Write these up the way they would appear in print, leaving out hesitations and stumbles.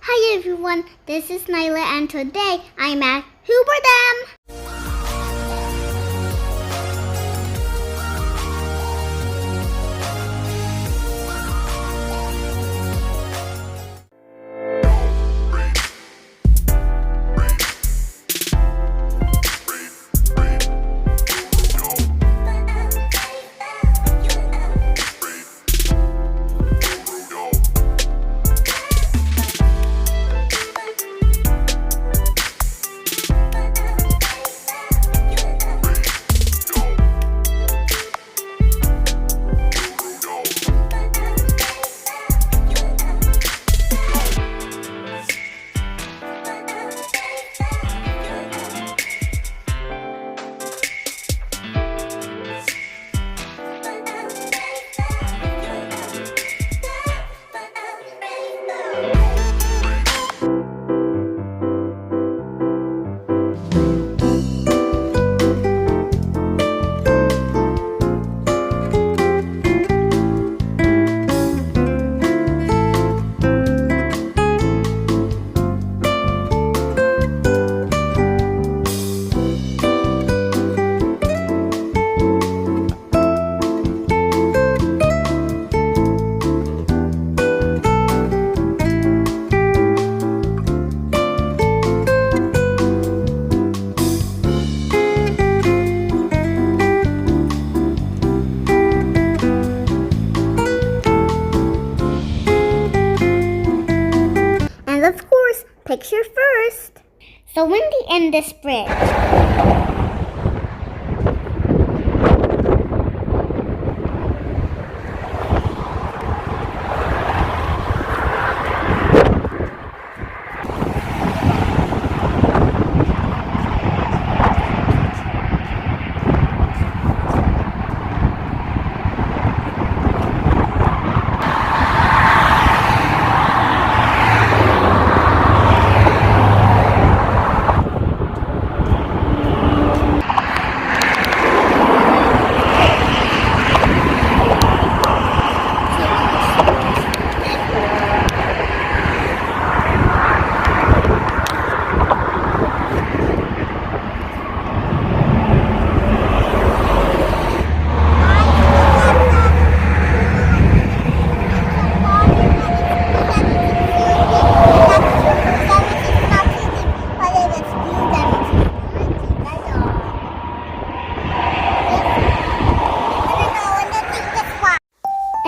Hi everyone, this is Nyla and today I'm at Hoover Dam. And of course, picture first. So windy in this bridge.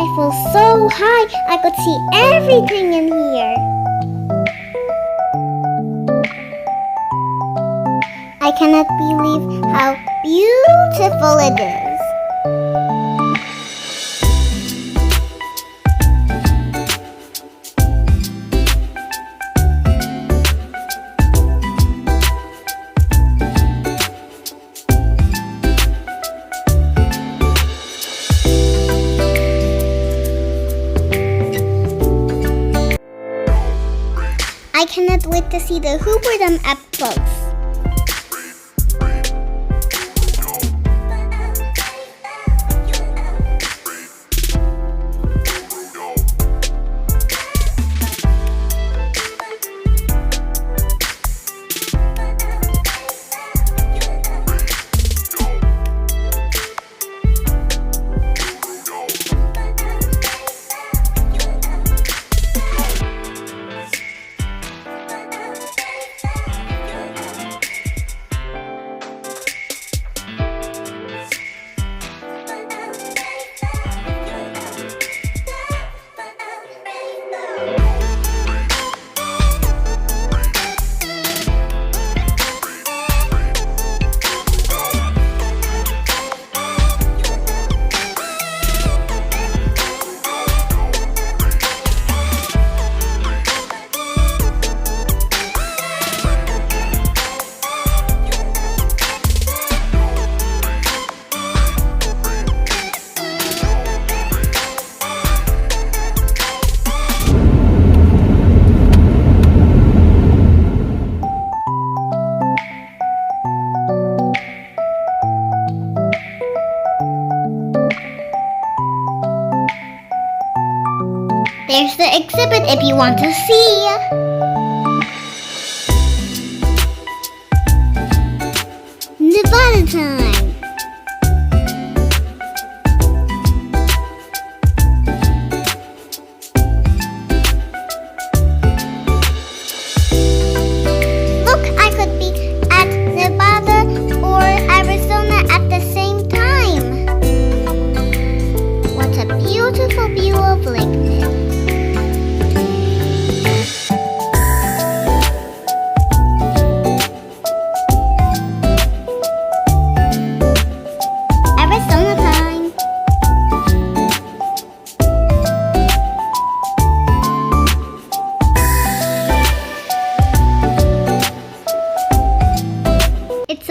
I feel so high, I could see everything in here. I cannot believe how beautiful it is. I cannot wait to see the Hoover Dam up close. There's the exhibit if you want to see.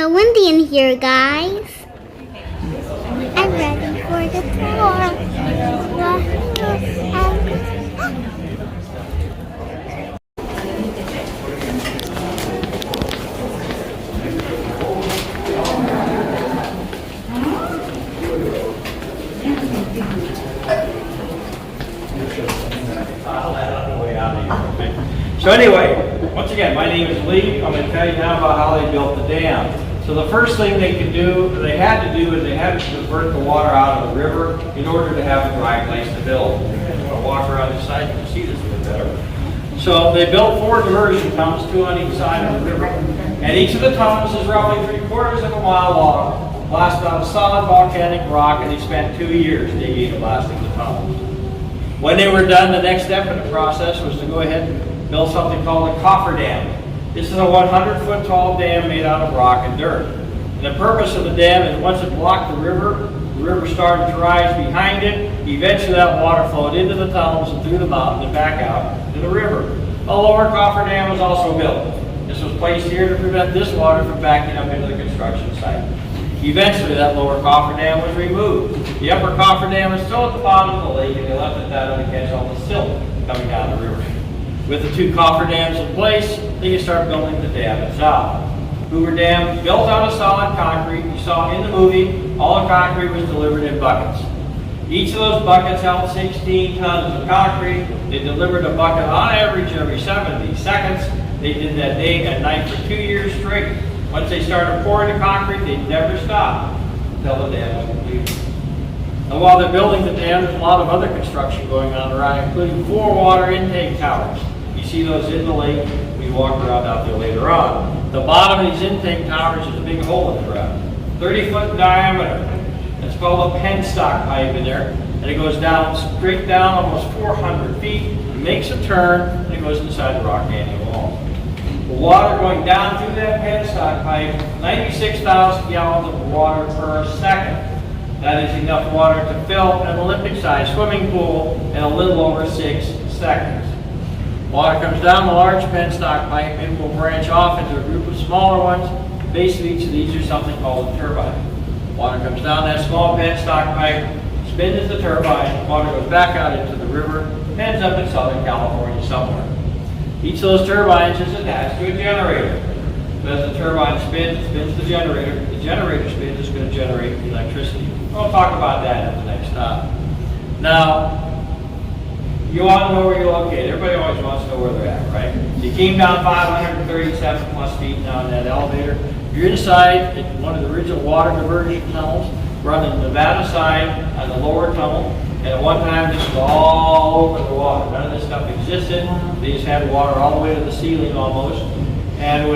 so windy in here, guys. I'm ready for the tour. So anyway, once again, my name is Lee. I'm going to tell you now about how they built the dam. So the first thing they had to do is they had to divert the water out of the river in order to have a dry place to build. I'm going to walk around this side, you can see this a bit better. So they built 4 diversion tunnels, 2 on each side of the river. And each of the tunnels is roughly 3/4 of a mile long, blasted out of solid volcanic rock, and they spent 2 years digging and blasting the tunnels. When they were done, the next step in the process was to go ahead and build something called a cofferdam. This is a 100-foot tall dam made out of rock and dirt. And the purpose of the dam is once it blocked the river started to rise behind it. Eventually that water flowed into the tunnels and through the mountain and back out to the river. A lower cofferdam was also built. This was placed here to prevent this water from backing up into the construction site. Eventually that lower cofferdam was removed. The upper cofferdam is still at the bottom of the lake, and they left it that to catch all the silt coming down the river. With the 2 cofferdams in place, they can start building the dam itself. Hoover Dam, built out of solid concrete. You saw in the movie, all the concrete was delivered in buckets. Each of those buckets held 16 tons of concrete. They delivered a bucket on average every 70 seconds. They did that day and night for 2 years straight. Once they started pouring the concrete, they never stopped until the dam was completed. Now while they're building the dam, there's a lot of other construction going on around, including 4 water intake towers. You see those in the lake. We walk around out there later on. The bottom of these intake towers is a big hole in the ground, 30-foot in diameter. It's called a penstock pipe in there, and it goes down, straight down almost 400 feet, it makes a turn, and it goes inside the rock canyon wall. The water going down through that penstock pipe, 96,000 gallons of water per second. That is enough water to fill an Olympic-sized swimming pool in a little over 6 seconds. Water comes down the large penstock pipe and will branch off into a group of smaller ones. The base of each of these is something called a turbine. Water comes down that small penstock pipe, spins the turbine, water goes back out into the river, ends up in Southern California somewhere. Each of those turbines is attached to a generator. So as the turbine spins, it spins the generator spins, it's going to generate electricity. We'll talk about that at the next stop. Now, you want to know where you're located. Everybody always wants to know where they're at, right? You came down 537 plus feet now in that elevator. You're inside one of the original water diversion tunnels, running the Nevada side on the lower tunnel. And at one time, this was all over the water. None of this stuff existed. They just had water all the way to the ceiling almost. And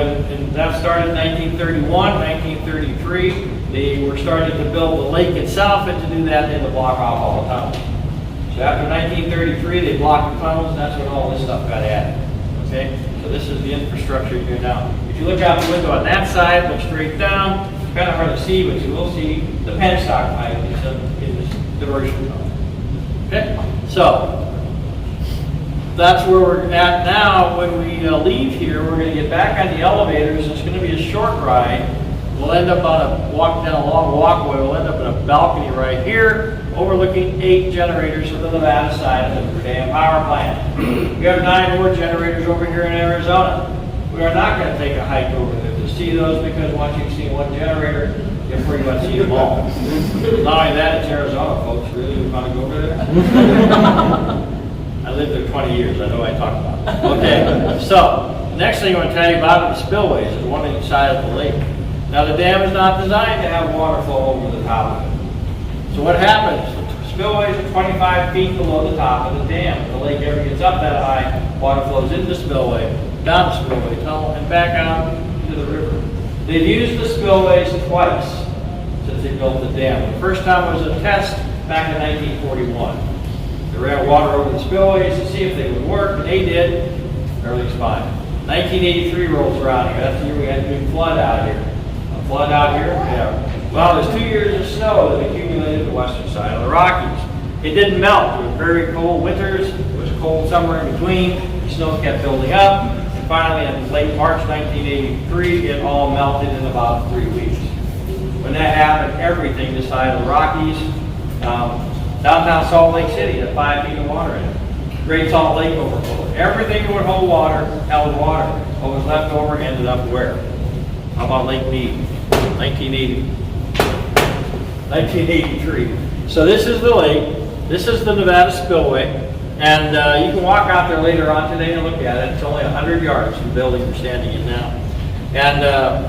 that started in 1931, 1933. They were starting to build the lake itself, and to do that, they had to block off all the tunnels. So after 1933, they blocked the tunnels, and that's when all this stuff got added. Okay? So this is the infrastructure here now. If you look out the window on that side, look straight down, it's kind of hard to see, but you will see the penstock pipe in this diversion tunnel. Okay? So, that's where we're at now. When we leave here, we're going to get back on the elevators. It's going to be a short ride. We'll end up walking down a long walkway. We'll end up in a balcony right here, overlooking 8 generators from the Nevada side of the Hoover Dam power plant. We have 9 more generators over here in Arizona. We are not going to take a hike over there to see those, because once you've seen one generator, you'll pretty much see them all. Not only that, it's Arizona, folks. Really, we want to go over there? I lived there 20 years. I know what I talk about. Okay, so the next thing I want to tell you about are the spillways. There's one on each side of the lake. Now, the dam is not designed to have water flow over the top of it. So what happens? The spillways are 25 feet below the top of the dam. If the lake ever gets up that high, water flows into the spillway, down the spillway tunnel, and back out into the river. They've used the spillways twice since they built the dam. The first time was a test back in 1941. They ran water over the spillways to see if they would work, and they did. Everything's fine. 1983 rolls around here. That's the year we had a big flood out here. A flood out here? Yeah. Well, there's 2 years of snow that accumulated the western side of the Rockies. It didn't melt. It was very cold winters. It was cold somewhere in between. The snow kept building up. And finally, in late March 1983, it all melted in about 3 weeks. When that happened, everything this side of the Rockies, downtown Salt Lake City had 5 feet of water in it. Great Salt Lake overflowed. Everything that would hold water held water. What was left over ended up where? How about Lake Mead? 1983. So this is the lake. This is the Nevada Spillway. And you can walk out there later on today and look at it. It's only 100 yards from the building you're standing in now. And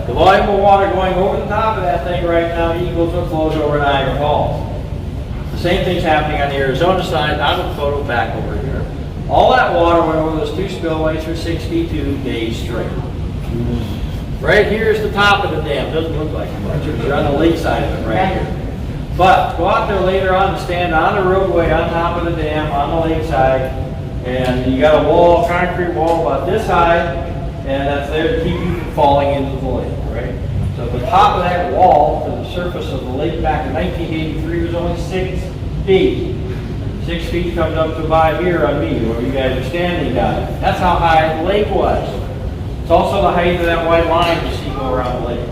the volume of water going over the top of that thing right now equals what flows over Niagara Falls. The same thing's happening on the Arizona side. I have a photo back over here. All that water went over those 2 spillways for 62 days straight. Right here is the top of the dam. Doesn't look like much. You're on the lake side of it right here. But go out there later on and stand on the roadway on top of the dam on the lake side, and you got a wall, concrete wall about this high, and that's there to keep you from falling into the lake, right? So the top of that wall to the surface of the lake back in 1983 was only 6 feet. 6 feet comes up to about here on Mead, where you guys are standing down. That's how high the lake was. It's also the height of that white line you see go around the lake.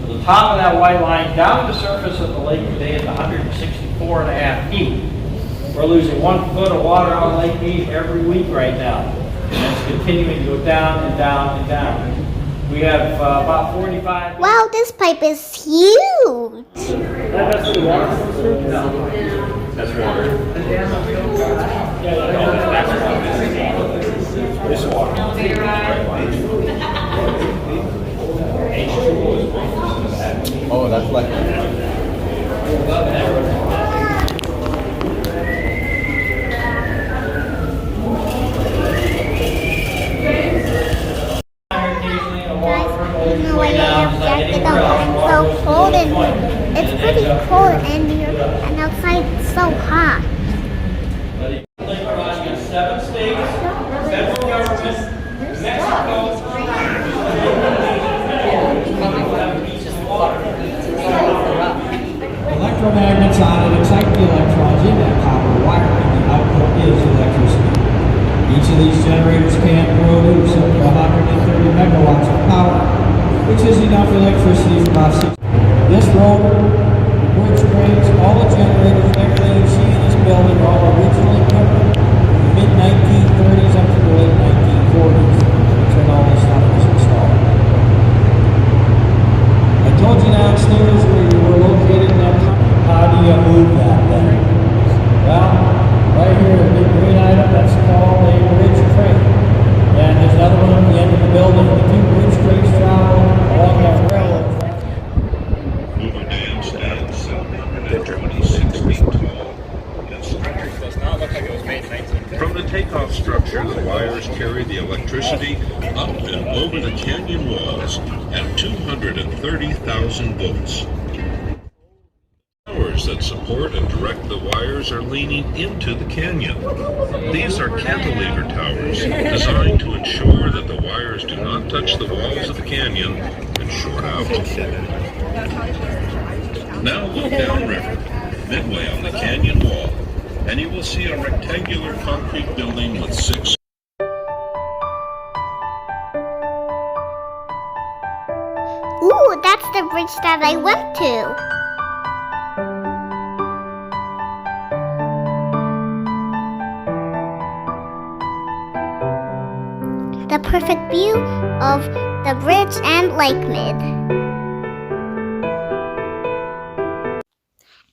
So the top of that white line down to the surface of the lake today is 164.5 feet. We're losing 1 foot of water on Lake Mead every week right now. And it's continuing to go down and down and down. We have about 45... Wow, this pipe is huge. That's the water? No. That's water. This water. Oh, that's like... So cold and it's pretty cold and outside it's so hot. 7 states, federal government, Mexico. Electromagnets on it excite the electrons in that copper wire, and the output is electricity. Each of these generators can produce up to 130 megawatts of power, which is enough electricity for about 6. This rotor, the bridge cranes, all the generators, everything you see in this building are all original equipment from the mid-1930s up to the late 1940s. That's when all this stuff was installed. I told you downstairs where you were located in that tunnel. How do you move that thing? Well, right here, the big green item, that's called a bridge crane. And there's another one at the end of the building. The 2 bridge cranes travel along that railroad track. Hoover Dam stands 26 feet tall and structured. Does not look like it was made in 1950. From the takeoff structure, the wires carry the electricity up and over the canyon walls at 230,000 volts. Towers that support and direct the wires are leaning into the canyon. These are cantilever towers designed to ensure that the wires do not touch the walls of the canyon and short out. Now look downriver, midway on the canyon wall, and you will see a rectangular concrete building with 6 Ooh, that's the bridge that I went to. The perfect view of the bridge and Lake Mead.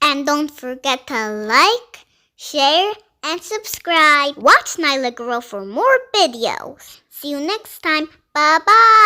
And don't forget to like, share, and subscribe. Watch Nyla grow for more videos. See you next time. Bye-bye.